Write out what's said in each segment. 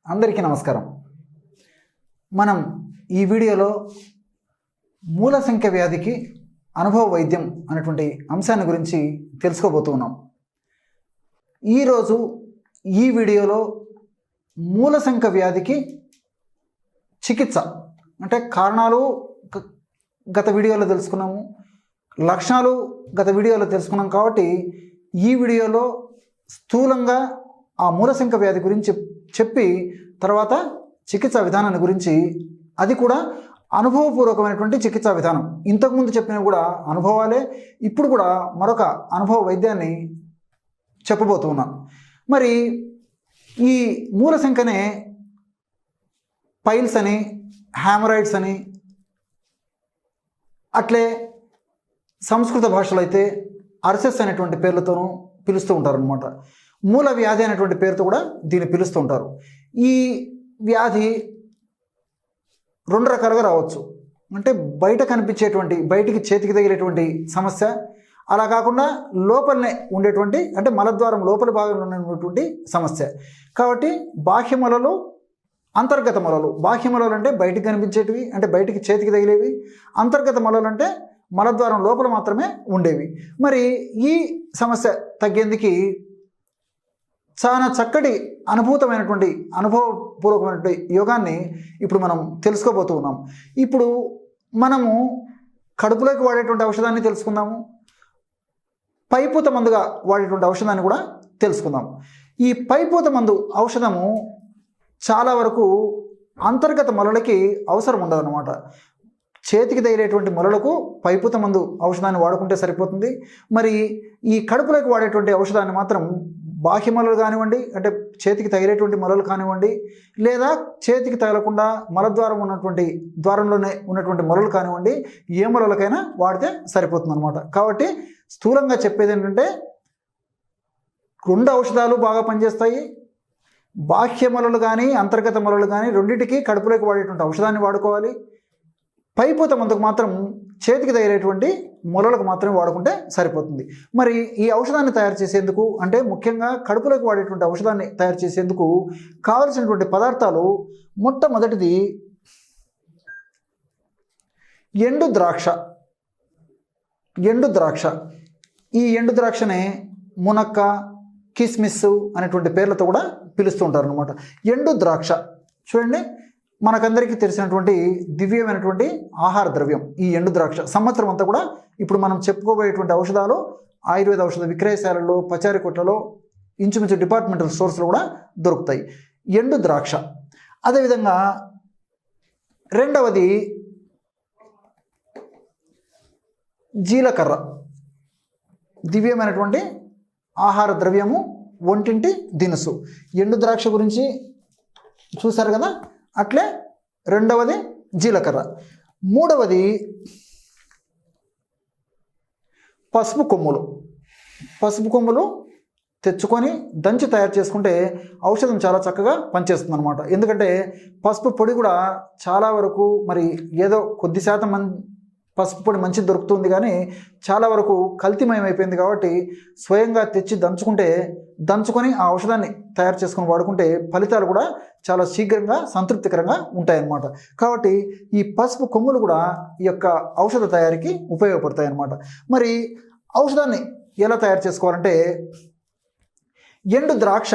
అందరికీ నమస్కారం. మనం ఈ వీడియోలో మూల సంఖ్య వ్యాధికి అనుభవ వైద్యం అనేటువంటి అంశాన్ని గురించి తెలుసుకోబోతున్నాం. ఈరోజు ఈ వీడియోలో మూల సంఖ్య వ్యాధికి చికిత్స అంటే కారణాలు గత వీడియోలో తెలుసుకున్నాము, లక్షణాలు గత వీడియోలో తెలుసుకున్నాం. కాబట్టి ఈ వీడియోలో స్థూలంగా ఆ మూల సంఖ్య వ్యాధి గురించి చెప్పి తర్వాత చికిత్సా విధానాన్ని గురించి, అది కూడా అనుభవపూర్వకమైనటువంటి చికిత్సా విధానం. ఇంతకుముందు చెప్పినవి కూడా అనుభవాలే, ఇప్పుడు కూడా మరొక అనుభవ వైద్యాన్ని చెప్పబోతున్నాను. మరి ఈ మూల సంఖ్యనే పైల్స్ అని, హ్యామరాయిడ్స్ అని, అట్లే సంస్కృత భాషలో అయితే అర్సెస్ అనేటువంటి పేర్లతోనూ పిలుస్తూ ఉంటారనమాట. మూల వ్యాధి అనేటువంటి పేరుతో కూడా దీన్ని పిలుస్తూ ఉంటారు. ఈ వ్యాధి రెండు రకాలుగా రావచ్చు. అంటే బయట కనిపించేటువంటి, బయటికి చేతికి తగిలేటువంటి సమస్య, అలా కాకుండా లోపలనే ఉండేటువంటి, అంటే మలద్వారం లోపలి భాగంలో ఉన్నటువంటి సమస్య. కాబట్టి బాహ్య మొలలు, అంతర్గత మొలలు. బాహ్య మొలలు అంటే బయటికి కనిపించేటివి, అంటే బయటికి చేతికి తగిలేవి. అంతర్గత మొలలు అంటే మలద్వారం లోపల మాత్రమే ఉండేవి. మరి ఈ సమస్య తగ్గేందుకు చాలా చక్కటి అనుభవపూర్వకమైనటువంటి యోగాన్ని ఇప్పుడు మనం తెలుసుకోబోతూ ఉన్నాం. ఇప్పుడు మనము కడుపులోకి వాడేటువంటి ఔషధాన్ని తెలుసుకుందాము, పైపూత మందుగా వాడేటువంటి ఔషధాన్ని కూడా తెలుసుకుందాం. ఈ పైపూత మందు ఔషధము చాలా వరకు అంతర్గత మొలలకి అవసరం ఉండదన్నమాట. చేతికి తగిలేటువంటి మొలలకు పైపూత మందు ఔషధాన్ని వాడుకుంటే సరిపోతుంది. మరి ఈ కడుపులోకి వాడేటువంటి ఔషధాన్ని మాత్రం బాహ్య మొలలు కానివ్వండి, అంటే చేతికి తగిలేటువంటి మొలలు కానివ్వండి, లేదా చేతికి తగలకుండా మలద్వారం ద్వారంలోనే ఉన్నటువంటి మొలలు కానివ్వండి, ఏ మొలలకైనా వాడితే సరిపోతుంది అనమాట. కాబట్టి స్థూలంగా చెప్పేది ఏంటంటే, రెండు ఔషధాలు బాగా పనిచేస్తాయి. బాహ్య మొలలు కానీ అంతర్గత మొలలు కానీ రెండింటికి కడుపులోకి వాడేటువంటి ఔషధాన్ని వాడుకోవాలి. పైపూత మందుకు మాత్రం చేతికి తగిలేటువంటి మొలలకు మాత్రమే వాడుకుంటే సరిపోతుంది. మరి ఈ ఔషధాన్ని తయారు చేసేందుకు, అంటే ముఖ్యంగా కడుపులోకి వాడేటువంటి ఔషధాన్ని తయారు చేసేందుకు కావలసినటువంటి పదార్థాలు, మొట్టమొదటిది ఎండు ద్రాక్ష. ఈ ఎండు ద్రాక్షనే మునక్క, కిస్మిస్ అనేటువంటి పేర్లతో కూడా పిలుస్తూ ఉంటారు అనమాట. ఎండు ద్రాక్ష చూడండి, మనకందరికీ తెలిసినటువంటి దివ్యమైనటువంటి ఆహార ద్రవ్యం ఈ ఎండు ద్రాక్ష. సంవత్సరం అంతా కూడా ఇప్పుడు మనం చెప్పుకోబోయేటువంటి ఔషధాలు ఆయుర్వేద ఔషధ విక్రయశాలల్లో, పచారీ కొట్లలో, ఇంచుమించు డిపార్ట్మెంటల్ స్టోర్స్లో కూడా దొరుకుతాయి ఎండు ద్రాక్ష. అదేవిధంగా రెండవది జీలకర్ర. దివ్యమైనటువంటి ఆహార ద్రవ్యము, ఒంటింటి దినుసు. ఎండు ద్రాక్ష గురించి చూశారు కదా, అట్లే రెండవది జీలకర్ర. మూడవది పసుపు కొమ్ములు తెచ్చుకొని దంచి తయారు చేసుకుంటే ఔషధం చాలా చక్కగా పనిచేస్తుంది అనమాట. ఎందుకంటే పసుపు పొడి కూడా చాలా వరకు, మరి ఏదో కొద్ది శాతం పసుపు పొడి మంచిది దొరుకుతుంది, కానీ చాలా వరకు కల్తీమయం అయిపోయింది. కాబట్టి స్వయంగా తెచ్చి దంచుకొని ఆ ఔషధాన్ని తయారు చేసుకొని వాడుకుంటే ఫలితాలు కూడా చాలా శీఘ్రంగా సంతృప్తికరంగా ఉంటాయన్నమాట. కాబట్టి ఈ పసుపు కొమ్ములు కూడా ఈ యొక్క ఔషధ తయారీకి ఉపయోగపడతాయి అన్నమాట. మరి ఔషధాన్ని ఎలా తయారు చేసుకోవాలంటే, ఎండు ద్రాక్ష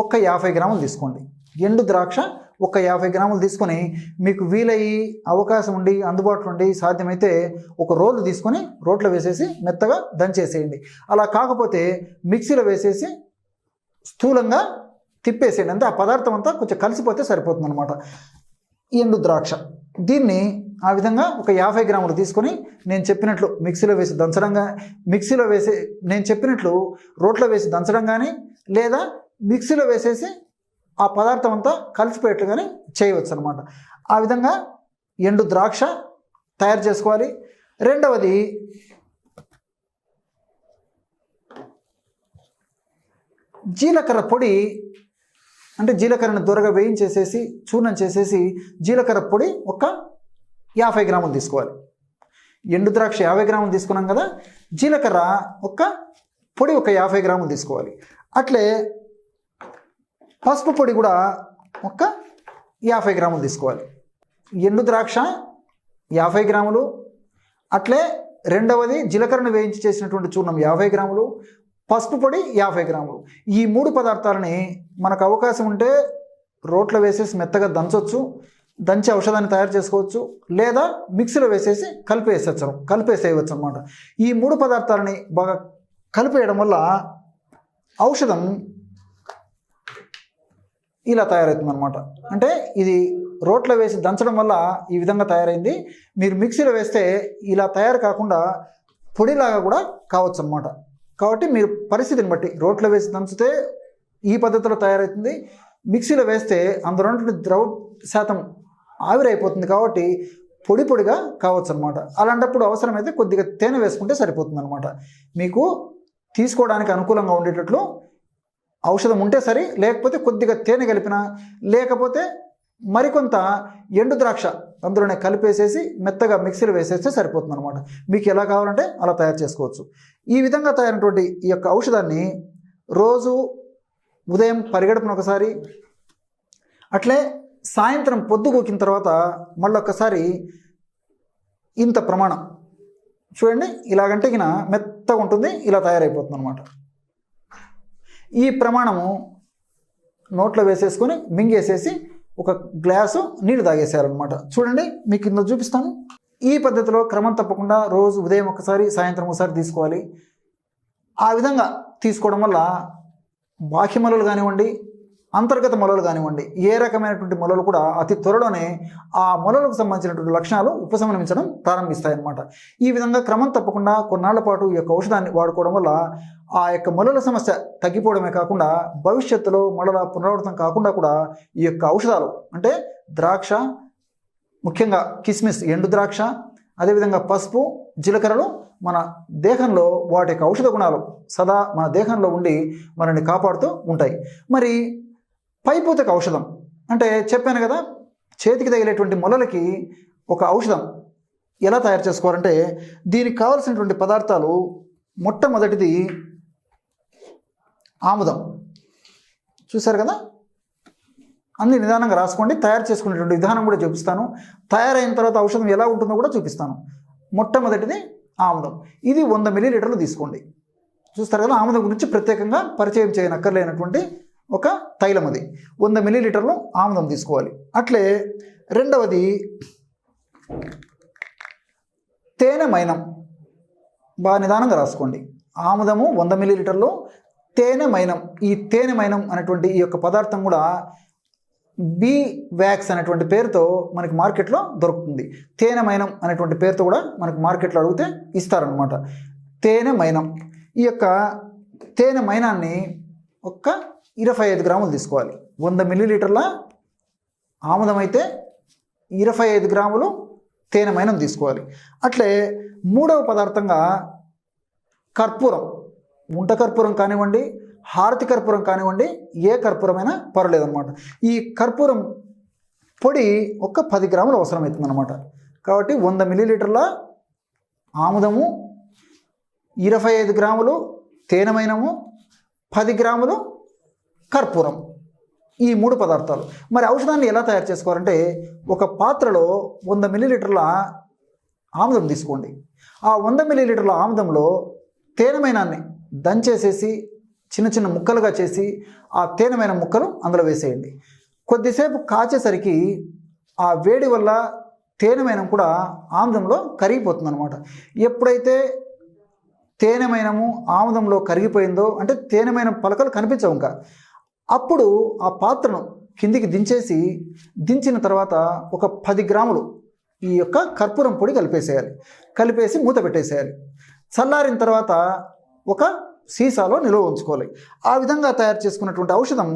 ఒక 50 గ్రాములు తీసుకోండి. ఎండు ద్రాక్ష ఒక 50 గ్రాములు తీసుకొని, మీకు వీలయ్యి అవకాశం ఉండి అందుబాటులో ఉండి సాధ్యమైతే ఒక రోలు తీసుకొని రోట్లో వేసేసి మెత్తగా దంచేసేయండి. అలా కాకపోతే మిక్సీలో వేసేసి స్థూలంగా తిప్పేసేయండి. అంటే ఆ పదార్థం అంతా కొంచెం కలిసిపోతే సరిపోతుంది అనమాట. ఎండు ద్రాక్ష దీన్ని ఆ విధంగా ఒక 50 గ్రాములు తీసుకొని, నేను చెప్పినట్లు మిక్సీలో వేసి నేను చెప్పినట్లు రోట్లో వేసి దంచడం కానీ, లేదా మిక్సీలో వేసేసి ఆ పదార్థం అంతా కలిసిపోయేట్లు కానీ చేయవచ్చు అనమాట. ఆ విధంగా ఎండు ద్రాక్ష తయారు చేసుకోవాలి. రెండవది జీలకర్ర పొడి. అంటే జీలకర్రను దూరగా వేయించేసేసి చూర్ణం చేసేసి జీలకర్ర పొడి ఒక 50 గ్రాములు తీసుకోవాలి. ఎండు ద్రాక్ష 50 గ్రాములు తీసుకున్నాం కదా, జీలకర్ర పొడి ఒక 50 గ్రాములు తీసుకోవాలి. అట్లే పసుపు పొడి కూడా ఒక 50 గ్రాములు తీసుకోవాలి. ఎండు ద్రాక్ష 50 గ్రాములు, అట్లే రెండవది జీలకర్రను వేయించి చేసినటువంటి చూర్ణం 50 గ్రాములు, పసుపు పొడి 50 గ్రాములు. ఈ 3 పదార్థాలని మనకు అవకాశం ఉంటే రోట్లో వేసేసి మెత్తగా దంచవచ్చు, దంచి ఔషధాన్ని తయారు చేసుకోవచ్చు, లేదా మిక్సీలో వేసేసి కలిపేసేయవచ్చు అనమాట. ఈ 3 పదార్థాలని బాగా కలిపేయడం వల్ల ఔషధం ఇలా తయారవుతుంది అనమాట. అంటే ఇది రోట్లో వేసి దంచడం వల్ల ఈ విధంగా తయారైంది. మీరు మిక్సీలో వేస్తే ఇలా తయారు కాకుండా పొడిలాగా కూడా కావచ్చు అనమాట. కాబట్టి మీరు పరిస్థితిని బట్టి రోట్లో వేసి దంచితే ఈ పద్ధతిలో తయారవుతుంది, మిక్సీలో వేస్తే అందులో ఉన్నటువంటి ద్రవ శాతం ఆవిరైపోతుంది కాబట్టి పొడిగా కావచ్చు అనమాట. అలాంటప్పుడు అవసరమైతే కొద్దిగా తేనె వేసుకుంటే సరిపోతుంది అనమాట. మీకు తీసుకోవడానికి అనుకూలంగా ఉండేటట్లు ఔషధం ఉంటే సరి, లేకపోతే కొద్దిగా తేనె కలిపినా, లేకపోతే మరికొంత ఎండు ద్రాక్ష అందులోనే కలిపేసేసి మెత్తగా మిక్సీలో వేసేస్తే సరిపోతుంది అనమాట. మీకు ఎలా కావాలంటే అలా తయారు చేసుకోవచ్చు. ఈ విధంగా తయారైనటువంటి ఈ యొక్క ఔషధాన్ని రోజు ఉదయం పరిగడుపున ఒకసారి, అట్లే సాయంత్రం పొద్దుగూకిన తర్వాత మళ్ళొక్కసారి ఇంత ప్రమాణం చూడండి, ఇలాగంటే గిన మెత్తగా ఉంటుంది, ఇలా తయారైపోతుంది అనమాట. ఈ ప్రమాణము నోట్లో వేసేసుకొని మింగేసేసి ఒక గ్లాసు నీళ్ళు తాగేసేయాలన్నమాట. చూడండి, మీకు ఇందులో చూపిస్తాను. ఈ పద్ధతిలో క్రమం తప్పకుండా రోజు ఉదయం ఒకసారి, సాయంత్రం ఒకసారి తీసుకోవాలి. ఆ విధంగా తీసుకోవడం వల్ల బాహ్య మొలలు కానివ్వండి, అంతర్గత మొలలు కానివ్వండి, ఏ రకమైనటువంటి మొలలు కూడా అతి త్వరలోనే ఆ మొలలకు సంబంధించినటువంటి లక్షణాలు ఉపశమనించడం ప్రారంభిస్తాయన్నమాట. ఈ విధంగా క్రమం తప్పకుండా కొన్నాళ్ల పాటు ఈ యొక్క ఔషధాన్ని వాడుకోవడం వల్ల ఆ యొక్క మొలల సమస్య తగ్గిపోవడమే కాకుండా భవిష్యత్తులో మొలల పునరావృతం కాకుండా కూడా ఈ యొక్క ఔషధాలు అంటే ద్రాక్ష, ముఖ్యంగా కిస్మిస్ ఎండు ద్రాక్ష, అదేవిధంగా పసుపు, జీలకర్రలు మన దేహంలో వాటి యొక్క ఔషధ గుణాలు సదా మన దేహంలో ఉండి మనల్ని కాపాడుతూ ఉంటాయి. మరి పైపూతక ఔషధం అంటే చెప్పాను కదా, చేతికి తగిలేటువంటి మొలలకి ఒక ఔషధం ఎలా తయారు చేసుకోవాలంటే దీనికి కావలసినటువంటి పదార్థాలు మొట్టమొదటిది ఆముదం. చూశారు కదా, అన్ని నిదానంగా రాసుకోండి. తయారు చేసుకునేటువంటి విధానం కూడా చూపిస్తాను. తయారైన తర్వాత ఔషధం ఎలా ఉంటుందో కూడా చూపిస్తాను. మొట్టమొదటిది ఆముదం. ఇది 100 మిల్లీలీటర్లు తీసుకోండి. చూస్తారు కదా, ఆముదం గురించి ప్రత్యేకంగా పరిచయం చేయనక్కర్లేనటువంటి ఒక తైలం అది. 100 మిల్లీలీటర్లు ఆముదం తీసుకోవాలి. అట్లే రెండవది తేనె మైనం. బాగా నిదానంగా రాసుకోండి. ఆముదము 100 మిల్లీలీటర్లు, తేనె మైనం. ఈ తేనె మైనం అనేటువంటి ఈ యొక్క పదార్థం కూడా బీ వ్యాక్స్ అనేటువంటి పేరుతో మనకి మార్కెట్లో దొరుకుతుంది. తేనె మైనం అనేటువంటి పేరుతో కూడా మనకి మార్కెట్లో అడిగితే ఇస్తారనమాట. తేనె మైనం. ఈ యొక్క తేనె మైనాన్ని ఒక 25 గ్రాములు తీసుకోవాలి. 100 మిల్లీలీటర్ల ఆముదం అయితే 25 గ్రాములు తేనె మైనం తీసుకోవాలి. అట్లే మూడవ పదార్థంగా కర్పూరం. ఉంట కర్పూరం కానివ్వండి, హారతి కర్పూరం కానివ్వండి, ఏ కర్పూరమైనా పర్వాలేదన్నమాట. ఈ కర్పూరం పొడి ఒక 10 గ్రాములు అవసరమవుతుంది అనమాట. కాబట్టి 100 మిల్లీలీటర్ల ఆముదము, 25 గ్రాములు తేనె మైనము, 10 గ్రాములు కర్పూరం. ఈ 3 పదార్థాలు. మరి ఔషధాన్ని ఎలా తయారు చేసుకోవాలంటే ఒక పాత్రలో 100 మిల్లీలీటర్ల ఆముదం తీసుకోండి. ఆ 100 మిల్లీలీటర్ల ఆముదంలో తేనె మైనాన్ని దంచేసేసి చిన్న చిన్న ముక్కలుగా చేసి ఆ తేనెమైన ముక్కలు అందులో వేసేయండి. కొద్దిసేపు కాచేసరికి ఆ వేడి వల్ల తేనెమైనం కూడా ఆముదంలో కరిగిపోతుంది అనమాట. ఎప్పుడైతే తేనెమైనము ఆముదంలో కరిగిపోయిందో అంటే తేనెమైన పలకలు కనిపించవు ఇంకా, అప్పుడు ఆ పాత్రను కిందికి దించిన తర్వాత ఒక 10 గ్రాములు ఈ యొక్క కర్పూరం పొడి కలిపేసేయాలి. కలిపేసి మూత పెట్టేసేయాలి. చల్లారిన తర్వాత ఒక సీసాలో నిల్వ ఉంచుకోవాలి. ఆ విధంగా తయారు చేసుకున్నటువంటి ఔషధం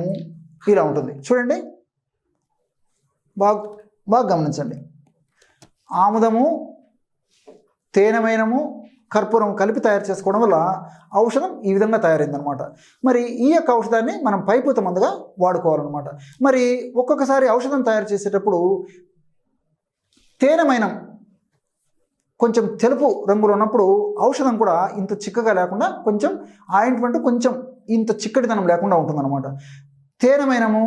ఇలా ఉంటుంది. చూడండి, బాగా గమనించండి. ఆముదము, తేనెమైనము, కర్పూరం కలిపి తయారు చేసుకోవడం వల్ల ఔషధం ఈ విధంగా తయారైందనమాట. మరి ఈ యొక్క ఔషధాన్ని మనం పైపూత మందుగా వాడుకోవాలన్నమాట. మరి ఒక్కొక్కసారి ఔషధం తయారు చేసేటప్పుడు తేనెమైనం కొంచెం తెలుపు రంగులో ఉన్నప్పుడు ఔషధం కూడా ఇంత చిక్కగా లేకుండా కొంచెం ఆయింట్మెంట్ కొంచెం ఇంత చిక్కటిదనం లేకుండా ఉంటుందన్నమాట. తేనెమైనము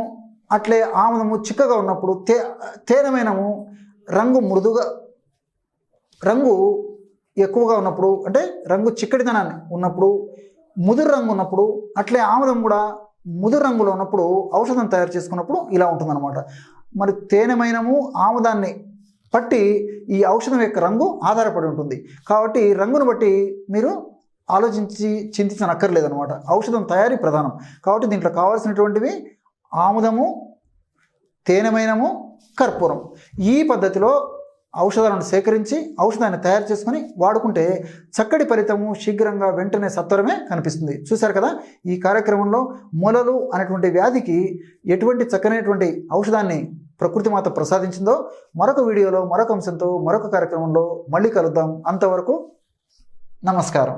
అట్లే ఆముదము చిక్కగా ఉన్నప్పుడు, తేనెమైనము రంగు మృదుగా, రంగు ఎక్కువగా ఉన్నప్పుడు, అంటే రంగు చిక్కడిదనాన్ని ఉన్నప్పుడు, ముదురు రంగు ఉన్నప్పుడు, అట్లే ఆముదం కూడా ముదురు రంగులో ఉన్నప్పుడు ఔషధం తయారు చేసుకున్నప్పుడు ఇలా ఉంటుందన్నమాట. మరి తేనెమైనము ఆముదాన్ని బట్టి ఈ ఔషధం యొక్క రంగు ఆధారపడి ఉంటుంది. కాబట్టి రంగును బట్టి మీరు ఆలోచించి చింతించనక్కర్లేదనమాట. ఔషధం తయారీ ప్రధానం. కాబట్టి దీంట్లో కావాల్సినటువంటివి ఆముదము, తేనెమైనము, కర్పూరం. ఈ పద్ధతిలో ఔషధాలను సేకరించి ఔషధాన్ని తయారు చేసుకొని వాడుకుంటే చక్కటి ఫలితము శీఘ్రంగా వెంటనే సత్వరమే కనిపిస్తుంది. చూశారు కదా, ఈ కార్యక్రమంలో మొలలు అనేటువంటి వ్యాధికి ఎటువంటి చక్కనైనటువంటి ఔషధాన్ని ప్రకృతి మాత ప్రసాదించిందో మరొక వీడియోలో మరొక అంశంతో మరొక కార్యక్రమంలో మళ్ళీ కలుద్దాం. అంతవరకు నమస్కారం.